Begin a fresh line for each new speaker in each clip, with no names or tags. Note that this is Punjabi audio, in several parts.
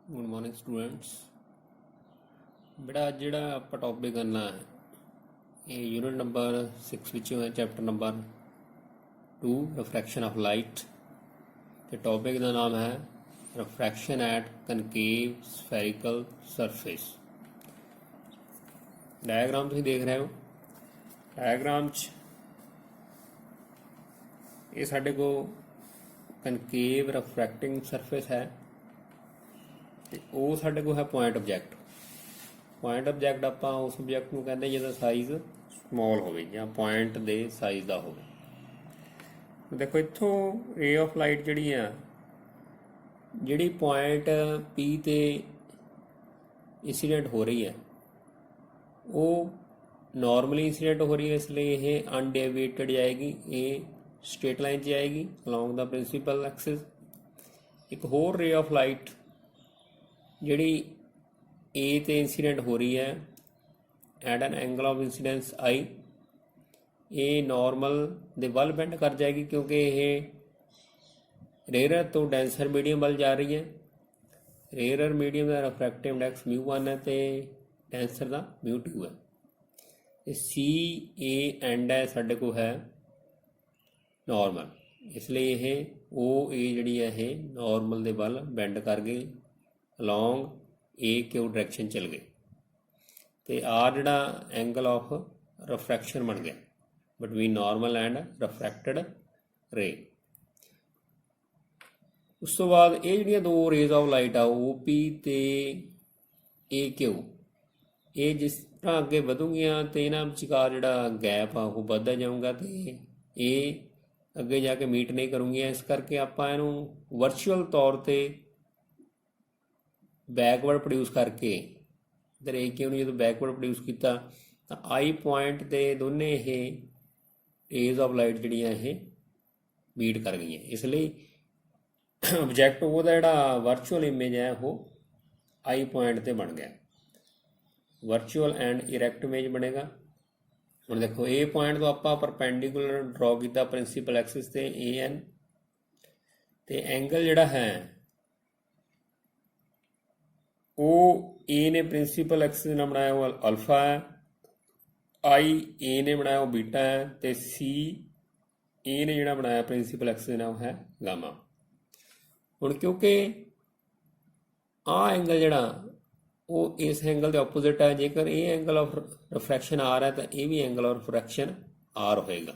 Good morning students. ਬੇਟਾ ਅੱਜ ਜਿਹੜਾ ਆਪਾਂ ਟੌਪਿਕ ਕਰਨਾ ਹੈ ਇਹ ਯੂਨਿਟ ਨੰਬਰ 6 ਵਿੱਚੋਂ ਹੈ, ਚੈਪਟਰ ਨੰਬਰ 2 ਰਿਫਰੈਕਸ਼ਨ ਆਫ ਲਾਈਟ। ਤੇ ਟੌਪਿਕ ਦਾ ਨਾਮ ਹੈ ਰਿਫਰੈਕਸ਼ਨ ਐਟ ਕਨਕੇਵ ਸਫੈਰੀਕਲ ਸਰਫੇਸ। ਡਾਇਆਗ੍ਰਾਮ ਤੁਸੀਂ ਦੇਖ ਰਹੇ ਹੋ। ਡਾਇਆਗ੍ਰਾਮ 'ਚ ਇਹ ਸਾਡੇ ਕੋਲ ਕਨਕੇਵ ਰਿਫਰੈਕਟਿੰਗ ਸਰਫੇਸ ਹੈ ਤੇ ਉਹ ਸਾਡੇ ਕੋਲ ਹੈ ਪੁਆਇੰਟ ਆਬਜੈਕਟ। ਪੁਆਇੰਟ ਆਬਜੈਕਟ ਆਪਾਂ ਉਸ ਆਬਜੈਕਟ ਨੂੰ ਕਹਿੰਦੇ ਜਿਹਦਾ ਸਾਈਜ਼ ਸਮੌਲ ਹੋਵੇ ਜਾਂ ਪੁਆਇੰਟ ਦੇ ਸਾਈਜ਼ ਦਾ ਹੋਵੇ। ਦੇਖੋ ਇੱਥੋਂ ਰੇ ਆਫ ਲਾਈਟ ਜਿਹੜੀ ਪੁਆਇੰਟ P ਤੇ ਇੰਸੀਡੈਂਟ ਹੋ ਰਹੀ ਹੈ ਉਹ ਨਾਰਮਲੀ ਇੰਸੀਡੈਂਟ ਹੋ ਰਹੀ ਹੈ, ਇਸ ਲਈ ਇਹ ਅਨਡੇਵੀਏਟਡ ਜਾਏਗੀ, ਇਹ ਸਟ੍ਰੇਟ ਲਾਈਨ 'ਚ ਜਾਏਗੀ ਅਲੋਂਗ ਦਾ ਪ੍ਰਿੰਸੀਪਲ ਐਕਸਿਸ। ਇੱਕ ਹੋਰ ਰੇ ਆਫ ਲਾਈਟ ਜਿਹੜੀ A ਤੇ ਇੰਸੀਡੈਂਟ ਹੋ ਰਹੀ ਹੈ at N angle of incidents I, ਇਹ ਨਾਰਮਲ ਦੇ ਵੱਲ ਬੈਂਡ ਕਰ ਜਾਏਗੀ ਕਿਉਂਕਿ ਇਹ ਰੇਅਰਰ ਤੋਂ ਡੈਂਸਰ ਮੀਡੀਅਮ ਵੱਲ ਜਾ ਰਹੀ ਹੈ। ਰੇਅਰਰ ਮੀਡੀਅਮ ਦਾ ਰਿਫਰੈਕਟਿਵ ਇੰਡੈਕਸ μ1 ਹੈ ਤੇ ਡੈਂਸਰ ਦਾ μ2 ਹੈ। ਤੇ CA ਐਂਡ ਹੈ ਸਾਡੇ ਕੋਲ ਹੈ ਨਾਰਮਲ, ਇਸ ਲਈ ਇਹ OA ਜਿਹੜੀ ਹੈ ਇਹ ਨਾਰਮਲ ਦੇ ਵੱਲ ਬੈਂਡ ਕਰ ਗਈ, ਅਲੋਂਗ AQ ਡਾਇਰੈਕਸ਼ਨ ਚਲ ਗਏ ਤੇ R ਜਿਹੜਾ ਐਂਗਲ ਆਫ ਰਿਫਰੈਕਸ਼ਨ ਬਣ ਗਿਆ ਬਿਟਵੀਨ ਨਾਰਮਲ ਐਂਡ ਰਿਫਰੈਕਟਡ ਰੇ। ਉਸ ਤੋਂ ਬਾਅਦ ਇਹ ਜਿਹੜੀਆਂ ਦੋ ਰੇਜ਼ ਆਫ ਲਾਈਟ ਆ OP ਤੇ AQ, ਇਹ ਜਿਸ ਤਰ੍ਹਾਂ ਅੱਗੇ ਵਧੂਗੀਆਂ ਤੇ ਇਹਨਾਂ ਵਿਚਕਾਰ ਜਿਹੜਾ ਗੈਪ ਆ ਉਹ ਵੱਧਦਾ ਜਾਊਗਾ ਤੇ ਇਹ ਅੱਗੇ ਜਾ ਕੇ ਮੀਟ ਨਹੀਂ ਕਰੂੰਗੀਆਂ। ਇਸ ਕਰਕੇ ਆਪਾਂ ਇਹਨੂੰ ਵਰਚੁਅਲ ਤੌਰ ਤੇ ਬੈਕਵਰਡ ਪ੍ਰੋਡਿਊਸ ਕਰਕੇ ਇੱਧਰ AQ ਨੂੰ ਜਦੋਂ ਬੈਕਵਰਡ ਪ੍ਰੋਡਿਊਸ ਕੀਤਾ ਤਾਂ I ਪੁਆਇੰਟ ਤੇ ਦੋਨੇ ਇਹ ਰੇਜ਼ ਆਫ ਲਾਈਟ ਜਿਹੜੀਆਂ ਇਹ ਮੀਟ ਕਰ ਗਈਆਂ। ਇਸ ਲਈ ਆਬਜੈਕਟ ਉਹਦਾ ਜਿਹੜਾ ਵਰਚੁਅਲ ਇਮੇਜ ਹੈ ਉਹ I ਪੁਆਇੰਟ ਤੇ ਬਣ ਗਿਆ, ਵਰਚੁਅਲ ਐਂਡ ਇਰੈਕਟ ਇਮੇਜ ਬਣੇਗਾ। ਹੁਣ ਦੇਖੋ A ਪੁਆਇੰਟ ਤੋਂ ਆਪਾਂ ਪਰਪੈਂਡੀਕੂਲਰ ਡਰਾਅ ਕੀਤਾ ਪ੍ਰਿੰਸੀਪਲ ਐਕਸਿਸ ਤੇ AN, ਤੇ ਐਂਗਲ ਜਿਹੜਾ ਹੈ ਉਹ A ਨੇ ਪ੍ਰਿੰਸੀਪਲ ਐਕਸਿਸ ਨਾਲ ਬਣਾਇਆ ਉਹ ਅਲਫਾ ਹੈ, IA ਨੇ ਬਣਾਇਆ ਉਹ ਬੀਟਾ ਹੈ ਤੇ CA ਨੇ ਜਿਹੜਾ ਬਣਾਇਆ ਪ੍ਰਿੰਸੀਪਲ ਐਕਸਿਸ ਨਾਲ ਉਹ ਹੈ ਗਾਮਾ। ਹੁਣ ਕਿਉਂਕਿ ਆਹ ਐਂਗਲ ਜਿਹੜਾ ਉਹ ਇਸ ਐਂਗਲ ਦੇ ਆਪੋਜ਼ਿਟ ਹੈ, ਜੇਕਰ ਇਹ ਐਂਗਲ ਆਫ ਰਿਫਰੈਕਸ਼ਨ R ਹੈ ਤਾਂ ਇਹ ਵੀ ਐਂਗਲ ਆਫ ਰਿਫਰੈਕਸ਼ਨ R ਹੋਏਗਾ।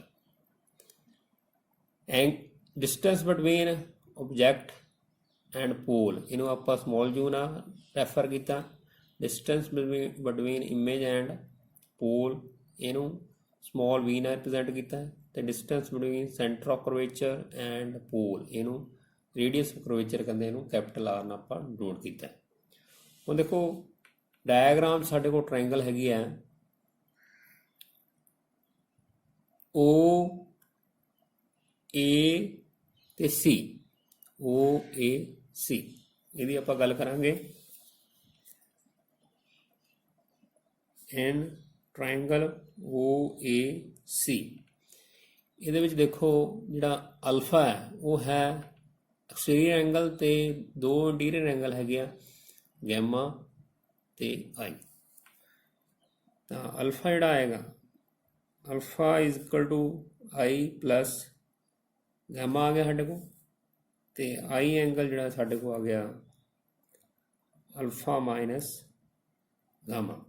Distance between object and pole, ਇਹਨੂੰ ਆਪਾਂ ਸਮੌਲ ਯੂ ਨਾਲ ਰੈਫਰ ਕੀਤਾ। Distance between image and pole, ਇਹਨੂੰ ਸਮੌਲ v ਨਾਲ ਰਿਪਰੈਜ਼ੈਂਟ ਕੀਤਾ ਤੇ distance between centre of curvature and pole, ਇਹਨੂੰ ਰੇਡੀਅਸ ਆਫ ਕਰਵੇਚਰ ਕਹਿੰਦੇ, ਇਹਨੂੰ ਕੈਪੀਟਲ R ਨਾਲ ਆਪਾਂ ਡਿਨੋਟ ਕੀਤਾ। ਹੁਣ ਦੇਖੋ ਡਾਇਆਗ੍ਰਾਮ ਸਾਡੇ ਕੋਲ ਟ੍ਰਾਇੰਗਲ ਹੈਗੀ ਹੈ OA ਤੇ C, OAC, ਇਹਦੀ ਆਪਾਂ ਗੱਲ ਕਰਾਂਗੇ। ਐਨ ਟ੍ਰਾਇੰਗਲ OAC, ਇਹਦੇ ਵਿੱਚ ਦੇਖੋ ਜਿਹੜਾ ਅਲਫਾ ਹੈ ਉਹ ਹੈ ਐਕਸਟੀਰੀਅਰ ਐਂਗਲ ਤੇ ਦੋ ਇੰਟੀਰੀਅਰ ਐਂਗਲ ਹੈਗੇ ਆ ਗੈਮਾ ਤੇ I। ਤਾਂ ਅਲਫਾ ਜਿਹੜਾ ਆਏਗਾ alpha is equal to I plus gamma ਆ ਗਿਆ ਸਾਡੇ ਕੋਲ, ਤੇ I ਐਂਗਲ ਜਿਹੜਾ ਸਾਡੇ ਕੋਲ ਆ ਗਿਆ ਅਲਫਾ ਮਾਈਨਸ ਗਾਮਾ।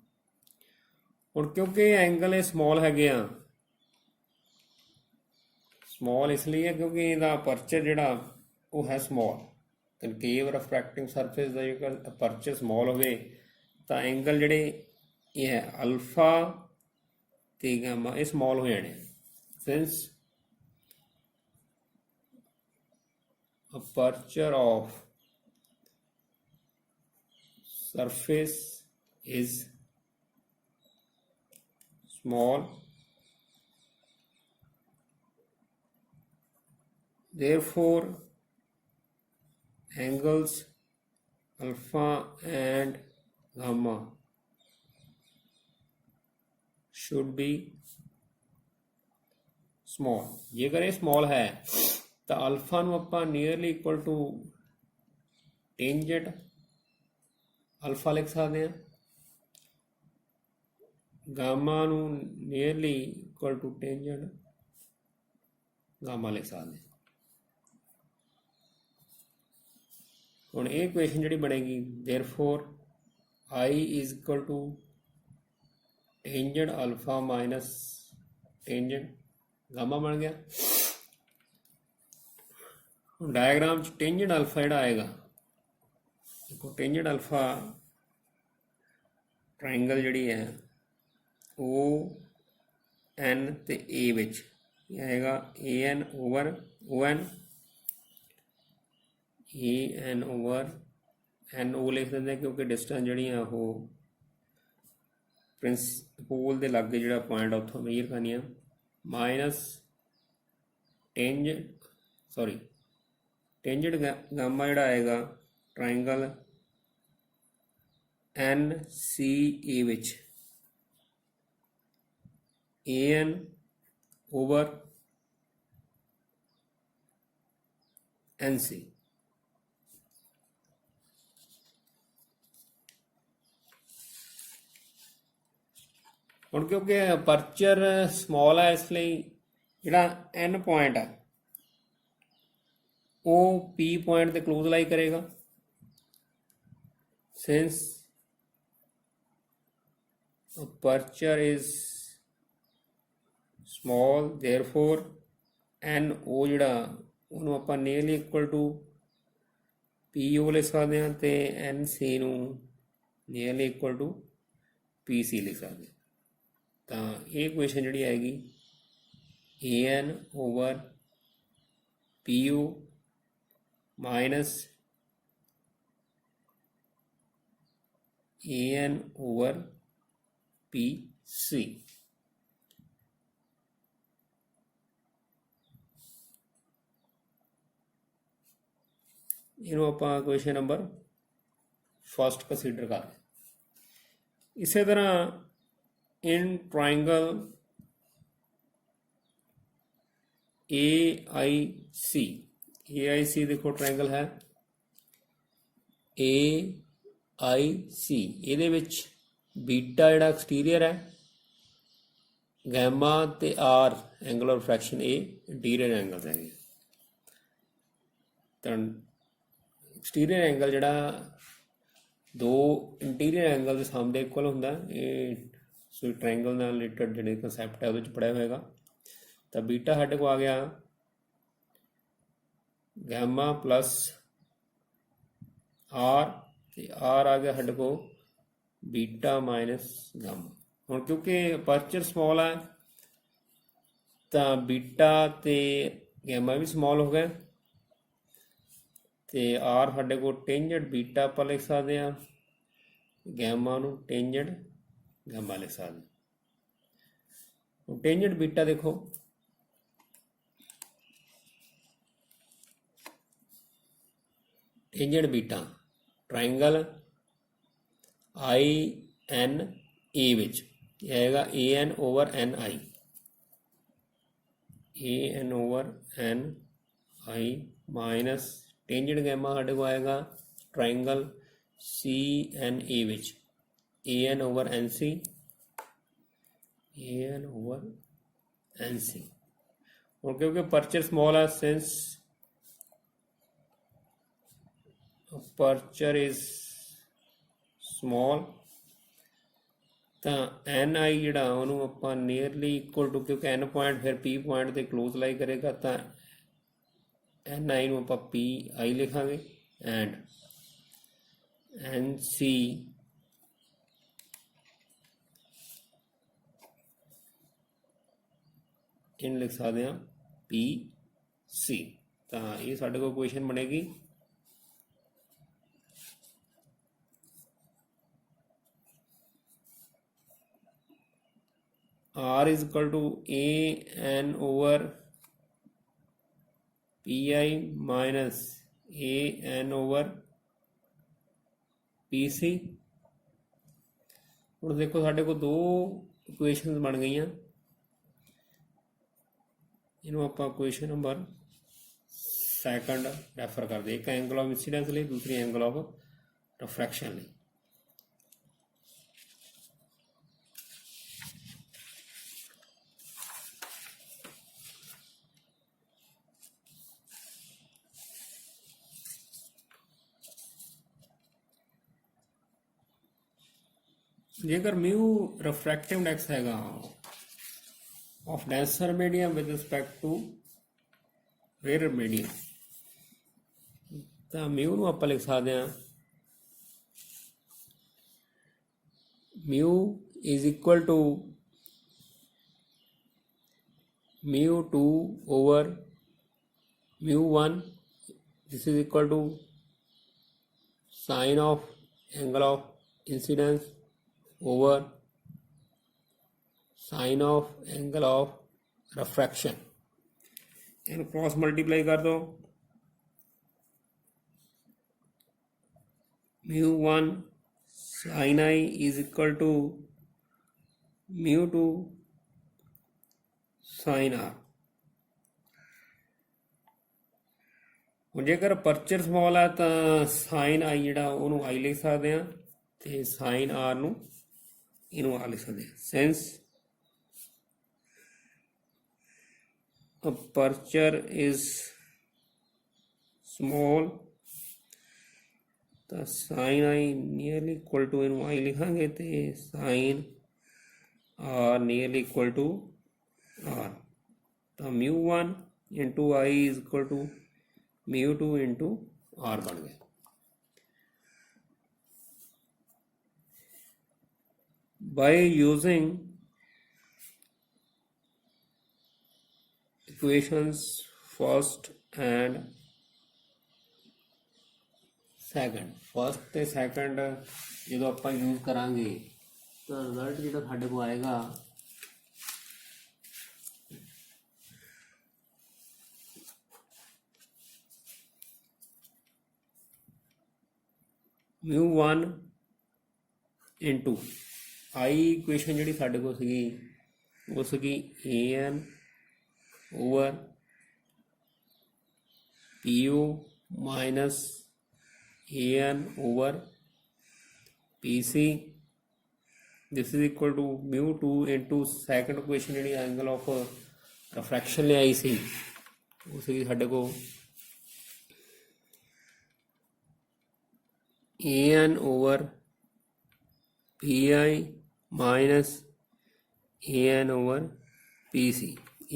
ਹੁਣ ਕਿਉਂਕਿ ਐਂਗਲ ਇਹ ਸਮੌਲ ਹੈਗੇ ਆ, ਸਮੌਲ ਇਸ ਲਈ ਹੈ ਕਿਉਂਕਿ ਇਹਦਾ ਅਪਰਚਰ ਜਿਹੜਾ ਉਹ ਹੈ ਸਮੌਲ। ਕਨਕੇਵ ਰਿਫਰੈਕਟਿੰਗ ਸਰਫੇਸ ਦਾ ਜੇਕਰ ਅਪਰਚਰ ਸਮੌਲ ਹੋਵੇ ਤਾਂ ਐਂਗਲ ਜਿਹੜੇ ਇਹ ਹੈ ਅਲਫਾ ਤੇ ਗਾਮਾ ਇਹ ਸਮੌਲ ਹੋ ਜਾਣੇ। Since aperture of surface is small, therefore angles alpha and gamma should be small। जेकर ये small है तो अल्फा ਨੂੰ ਆਪਾਂ nearly equal to tangent alpha ਲਿਖ ਸਕਦੇ ਹਾਂ, ਗਾਮਾ ਨੂੰ nearly equal to tangent gamma ਲਿਖ ਸਕਦੇ ਹਾਂ। ਹੁਣ ਇਹ ਇਕੁਏਸ਼ਨ ਜਿਹੜੀ ਬਣੇਗੀ, therefore I is equal to tangent alpha minus tangent gamma बन गया। ਹੁਣ डायग्राम च tangent alpha ਜਿਹੜਾ आएगा, देखो tangent alpha ट्राइंगल ਜਿਹੜੀ है O N ਤੇ A ਵਿੱਚ ਇਹ ਆਏਗਾ AN over ON, AN over NO ਲਿਖ ਦਿੰਦੇ क्योंकि डिस्टेंस ਜਿਹੜੀਆਂ ਉਹ ਪ੍ਰਿੰਸੀਪਲ ਦੇ ਲਾਗੇ ਜਿਹੜਾ ਪੁਆਇੰਟ ਆ ਉੱਥੋਂ ਮੇਜਰ ਕਰਨੀ ਆ, ਮਾਈਨਸ ਟੈਂਜੈਂਟ ਗਾਮਾ ਜਿਹੜਾ ਆਏਗਾ ਟਰਾਇੰਗਲ NCA ਵਿੱਚ AN over NC। ਹੁਣ ਕਿਉਂਕਿ ਅਪਰਚਰ ਸਮੋਲ ਹੈ ਇਸ ਲਈ ਜਿਹੜਾ N ਪੁਆਇੰਟ ਹੈ ਉਹ P ਪੁਆਇੰਟ ਤੇ ਕਲੋਜ਼ ਲਾਈ ਕਰੇਗਾ। Since aperture is small therefore NO ਜਿਹੜਾ ਉਹਨੂੰ ਆਪਾਂ ਨੀਅਰਲੀ ਇਕੁਅਲ ਟੂ PO ਲਿਖ ਸਕਦੇ ਹਾਂ ਤੇ NC ਨੂੰ ਨੀਅਰਲੀ ਇਕੁਅਲ ਟੂ PC ਲਿਖ ਸਕਦੇ ਹਾਂ। ਤਾਂ ਇਹ ਇਕੁਏਸ਼ਨ ਜਿਹੜੀ ਆਏਗੀ AN over PO minus AN over PC। ਇਹਨੂੰ ਆਪਾਂ ਇਕੁਏਸ਼ਨ ਨੰਬਰ ਫਸਟ ਕੰਸੀਡਰ ਕਰਦੇ। ਇਸੇ ਤਰ੍ਹਾਂ in triangle AIC देखो ट्रायंगल है AIC, ਇਹਦੇ ਵਿੱਚ बीटा ਜਿਹੜਾ एक्सटीरियर है, गैमा ਤੇ R angle of refraction A interior angle है। ਤਾਂ एक्सटीरियर एंगल ਜਿਹੜਾ ਦੋ इंटीरियर एंगल ਦੇ ਸਾਹਮਣੇ ਇਕੁਅਲ ਹੁੰਦਾ, ਇਹ ਸੋ ट्रायंगल ਨਾਲ ਰਿਲੇਟਡ ਜਿਹੜੇ ਕਨਸੈਪਟ ਹੈ ਉਹਦੇ 'ਚ ਪੜ੍ਹਿਆ ਹੋਏਗਾ। ਤਾਂ ਬੀਟਾ ਸਾਡੇ ਕੋਲ ਆ ਗਿਆ ਗੈਮਾ ਪਲਸ ਆਰ ਤੇ ਆਰ ਆ ਗਿਆ ਸਾਡੇ ਕੋਲ ਬੀਟਾ ਮਾਈਨਸ ਗਾਮਾ। ਹੁਣ ਕਿਉਂਕਿ ਅਪਰਚਰ ਸਮੋਲ ਹੈ ਤਾਂ ਬੀਟਾ ਤੇ ਗੈਮਾ ਵੀ ਸਮੋਲ ਹੋ ਗਏ ਤੇ ਆਰ ਸਾਡੇ ਕੋਲ ਟੈਂਜੈਂਟ ਬੀਟਾ ਆਪਾਂ ਲਿਖ ਸਕਦੇ ਹਾਂ, ਗੈਮਾ ਨੂੰ ਟੈਂਜੈਂਟ ਗਾਮਾ लिख सकते। टेंजेंट बीटा देखो tangent beta triangle INA which आएगा AN over NI, AN over NI minus tangent gamma साढ़े को आएगा triangle CNA which AN over NC, AN over NC। और क्योंकि अपर्चर स्मॉल है, सिंस अपर्चर इज स्मॉल ਤਾਂ NI ਜਿਹੜਾ ਉਹਨੂੰ ਆਪਾਂ ਨੀਅਰਲੀ ਇਕੁਅਲ ਟੂ, ਕਿਉਂਕਿ N ਪੁਆਇੰਟ ਫਿਰ P ਪੁਆਇੰਟ ਤੇ ਕਲੋਜ਼ ਲਾਈ ਕਰੇਗਾ ਤਾਂ NI ਨੂੰ ਆਪਾਂ PI ਲਿਖਾਂਗੇ ਐਂਡ NC इन लिख सकते हैं PC। तो ये साढ़े को इक्वेशन बनेगी R is equal to AN over PI minus AN over PC। ਹੁਣ देखो साढ़े को दो इक्वेशन बन गई। इन्हों आप इक्वेशन नंबर सैकंड रैफर करते, एक एंगल ऑफ इंसीडेंस लिए, दूसरी एंगल ऑफ रिफ्रैक्शन लिए। जेकर म्यू रिफ्रैक्टिव इंडेक्स हैगा of denser medium with respect to rare medium, तो म्यू ਨੂੰ ਆਪਾਂ ਲਿਖ ਸਕਦੇ ਹਾਂ mu is equal to μ2 over μ1. This is equal to sine of angle of incidence over sine of angle of refraction. इनको क्रॉस मल्टीप्लाई कर दो, μ1 sin I is equal to μ2 sin R. ਹੁਣ ਜੇਕਰ ਅਪਰਚਰ ਸਮਾਲ ਹੈ ਤਾਂ ਸਾਈਨ ਆਈ ਜਿਹੜਾ ਉਹਨੂੰ ਆਈ ਲਿਖ ਸਕਦੇ ਹਾਂ ਤੇ ਸਾਈਨ ਆਰ ਨੂੰ ਇਹਨੂੰ ਆ ਲਿਖ ਸਕਦੇ ਹਾਂ। ਸਿੰਸ ਅਪਰਚਰ ਇਜ਼ ਸਮਾਲ ਤਾਂ sine I nearly equal to ਇਹਨੂੰ ਆਈ ਲਿਖਾਂਗੇ ਤੇ sine R nearly equal to R, तो μ1 into I is equal to μ2 into R बन गया। By using equations first and second, first ते सैकंड जो आप यूज करांगे तो रिजल्ट जो साढ़े को आएगा μ1 इंटू आई इक्वेशन जी साढ़े को सी वो सी an over PU minus an over PC, this is equal to μ2 into second equation जी एंगल ऑफ रिफ्रैक्शन ले आई सी वो सी साढ़े को an over PI minus an over PC।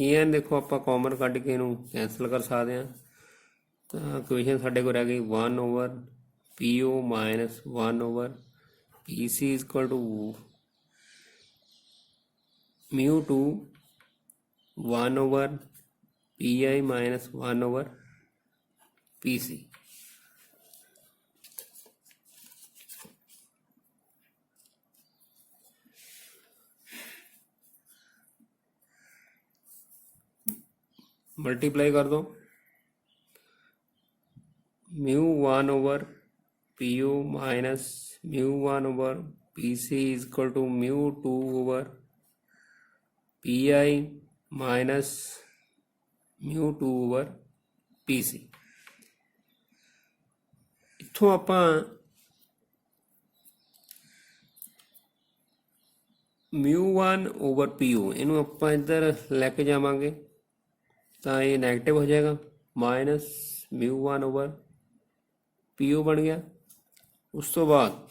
an देखो आप कॉमन कढ़ के इनू कैंसल कर सकते हैं, तो इक्वेशन साढ़े को रह गई 1 over PO minus 1 over PC is equal to μ2 1 over PI minus 1 over PC। Multiply कर दो, μ1 over PU minus μ1 over PC is equal to μ2 over PI minus μ2 over PC। इत्थों आपां μ1 ओवर PU इनू आपां इधर लैके जावांगे तो ये नैगेटिव हो जाएगा, माइनस μ1 ओवर PU बन गया। उस तो बाद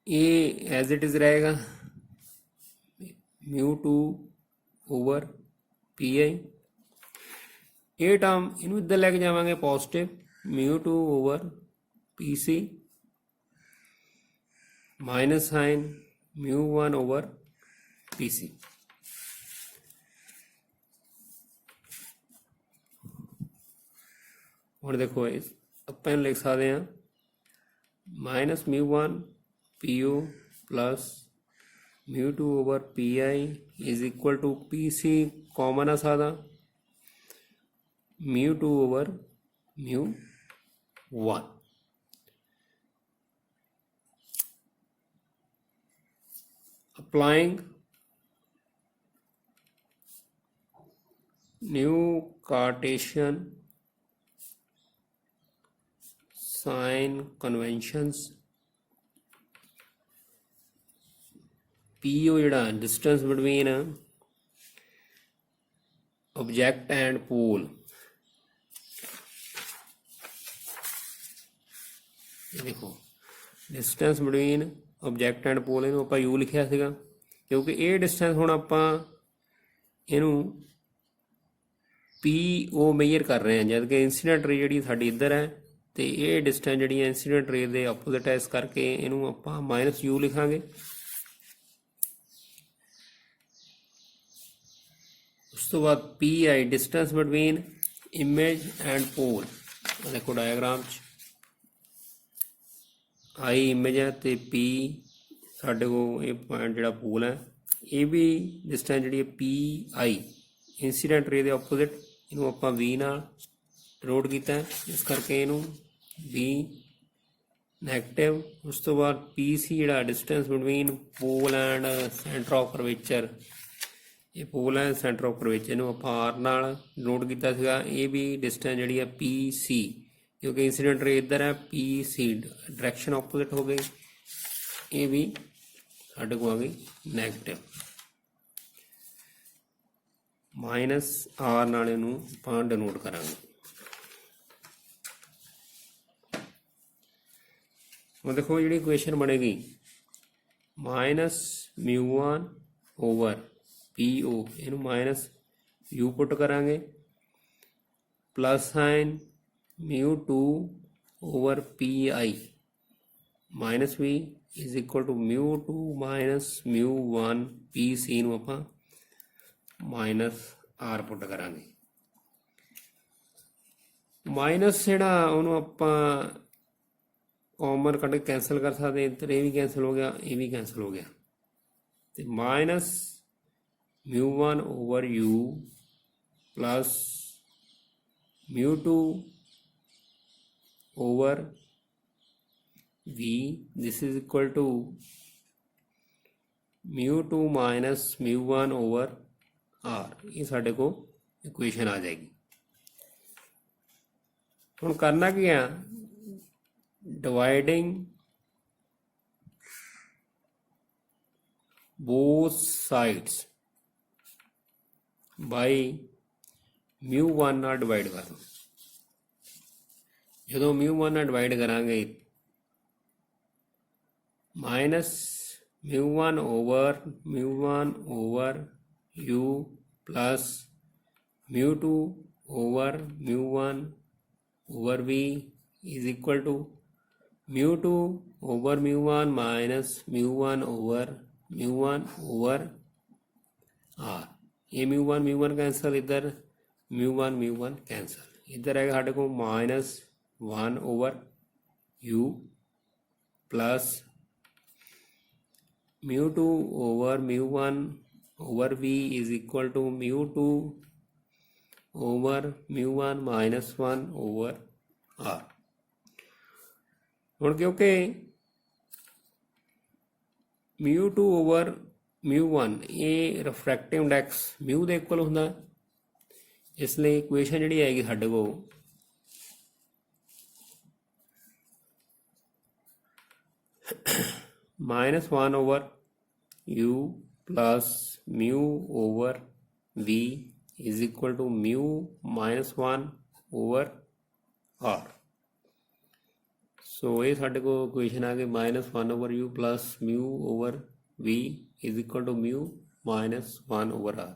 ये एज इट इज रहेगा μ2 ओवर PI, ये टर्म इनू इधर लेके जावांगे positive μ2 over PC minus sign μ1 over PC। और देखो इस अपन लिख सकते हैं minus μ1 PU plus μ2 over PI is equal to PC common आ सकता μ2 over μ1। applying new Cartesian sign conventions, PO ਜਿਹੜਾ distance between object and pole, ਇਹ ਦੇਖੋ distance between object and pole, ਇਹਨੂੰ ਆਪਾਂ ਯੂ ਲਿਖਿਆ ਸੀਗਾ ਕਿਉਂਕਿ ਇਹ ਡਿਸਟੈਂਸ ਹੁਣ ਆਪਾਂ ਇਹਨੂੰ PO ਮੇਜਰ ਕਰ ਰਹੇ ਹਾਂ, ਜਦ ਕਿ ਇੰਸੀਡੈਂਟ ਰੇ ਜਿਹੜੀ ਸਾਡੀ ਇੱਧਰ ਹੈ ਤੇ ਇਹ ਡਿਸਟੈਂਸ ਜਿਹੜੀ ਹੈ ਇੰਸੀਡੈਂਟ ਰੇ ਦੇ ਆਪੋਜ਼ਿਟ ਹੈ, ਇਸ ਕਰਕੇ ਇਹਨੂੰ ਆਪਾਂ -U ਲਿਖਾਂਗੇ। ਉਸ ਤੋਂ ਬਾਅਦ PI distance between image and pole, ਦੇਖੋ ਡਾਇਆਗ੍ਰਾਮ 'ਚ I ਇਮੇਜ ਹੈ ਤੇ P ਸਾਡੇ ਕੋਲ ਇਹ ਪੁਆਇੰਟ ਜਿਹੜਾ ਪੋਲ ਹੈ, ਇਹ ਵੀ ਡਿਸਟੈਂਸ ਜਿਹੜੀ ਹੈ PI ਇੰਸੀਡੈਂਟ ਰੇ ਦੇ ਆਪੋਜ਼ਿਟ, ਇਹਨੂੰ ਆਪਾਂ V ਨਾਲ ਡਿਨੋਟ ਕੀਤਾ, ਇਸ ਕਰਕੇ ਇਹਨੂੰ V ਨੈਗੇਟਿਵ। ਉਸ ਤੋਂ ਬਾਅਦ PC ਜਿਹੜਾ distance between pole and centre of curvature, ਇਹ ਪੋਲ ਹੈ ਸੈਂਟਰ ਆਫ ਕਰਵੇਚਰ, ਇਹਨੂੰ ਆਪਾਂ R ਨਾਲ ਡਿਨੋਟ ਕੀਤਾ ਸੀਗਾ, ਇਹ ਵੀ ਡਿਸਟੈਂਸ ਜਿਹੜੀ ਹੈ PC ਕਿਉਂਕਿ ਇੰਸੀਡੈਂਟ ਰੇ ਇੱਧਰ ਹੈ, PC ਡਾਇਰੈਕਸ਼ਨ ਆਪੋਜ਼ਿਟ ਹੋ ਗਈ, ਇਹ ਵੀ ਸਾਡੇ ਕੋਲ ਆ ਗਈ ਨੈਗੇਟਿਵ। -R ਨਾਲ ਇਹਨੂੰ ਆਪਾਂ ਡਿਨੋਟ ਕਰਾਂਗੇ। ਹੁਣ ਦੇਖੋ ਜਿਹੜੀ ਇਕੁਏਸ਼ਨ ਬਣੇਗੀ -μ1 ਓਵਰ PO, ਇਹਨੂੰ -U ਪੁੱਟ ਕਰਾਂਗੇ, plus sign μ2 over PI -V is equal to μ2 -μ1 PC ਨੂੰ ਆਪਾਂ -R ਪੁੱਟ ਕਰਾਂਗੇ। ਮਾਈਨਸ ਜਿਹੜਾ ਉਹਨੂੰ ਆਪਾਂ ਕਾਮਨ ਕੱਢ ਕੇ ਕੈਂਸਲ ਕਰ ਸਕਦੇ, ਇੱਧਰ ਇਹ ਵੀ ਕੈਂਸਲ ਹੋ ਗਿਆ, ਇਹ ਵੀ ਕੈਂਸਲ ਹੋ ਗਿਆ, ਤੇ -μ1 over U plus μ2 over V, this is equal to μ2 minus μ1 over R। ये साढ़े को इक्वेशन आ जाएगी। हम करना क्या, डिवाइडिंग both sides by μ1 ਨਾਲ डिवाइड कर दो। जो μ1 ਨਾਲ डिवाइड करांगे minus μ1 over u plus μ2 over μ1 over v is equal to μ2 over μ1 minus μ1 over r। ये μ1 कैंसल, इधर μ1 कैंसल, इधर आएगा साढ़े को -1 over u plus μ2 over μ1 over v is equal to μ2 over μ1 minus 1 over r। ਹੁਣ क्योंकि μ2 over μ1 ਇਹ ਰਿਫਰੈਕਟਿਵ ਇੰਡੈਕਸ μ ਦੇ ਇਕੁਅਲ ਹੁੰਦਾ, ਇਸ ਲਈ ਇਕੁਏਸ਼ਨ ਜਿਹੜੀ ਆਏਗੀ ਸਾਡੇ ਕੋਲ -1 over u plus μ over v is equal to μ -1 over r। सो ये साढ़े को इक्वेशन आ गई -1 over u plus μ over v is equal to μ -1 over r।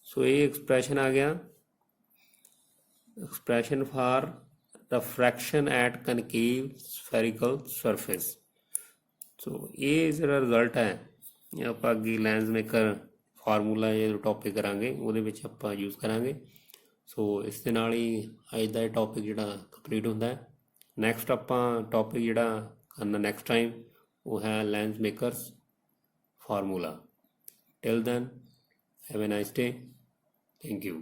सो ये एक्सप्रेशन आ गया, expression for refraction at concave spherical surface. So ये ਜਿਹੜਾ ਰਿਜ਼ਲਟ ਹੈ ਇਹ ਆਪਾਂ ਅੱਗੇ ਲੈਂਸ ਮੇਕਰ ਫਾਰਮੂਲਾ ਇਹ ਟੌਪਿਕ ਕਰਾਂਗੇ, ਉਹਦੇ ਵਿੱਚ ਆਪਾਂ ਯੂਜ਼ ਕਰਾਂਗੇ। ਸੋ ਇਸ ਦੇ ਨਾਲ ਹੀ ਅੱਜ ਦਾ ਇਹ ਟੌਪਿਕ ਜਿਹੜਾ ਕੰਪਲੀਟ ਹੁੰਦਾ ਹੈ। ਨੈਕਸਟ ਆਪਾਂ ਟੌਪਿਕ ਜਿਹੜਾ ਕਰਨਾ ਨੈਕਸਟ ਟਾਈਮ ਉਹ ਹੈ lens makers formula. Till then have a nice day, thank you.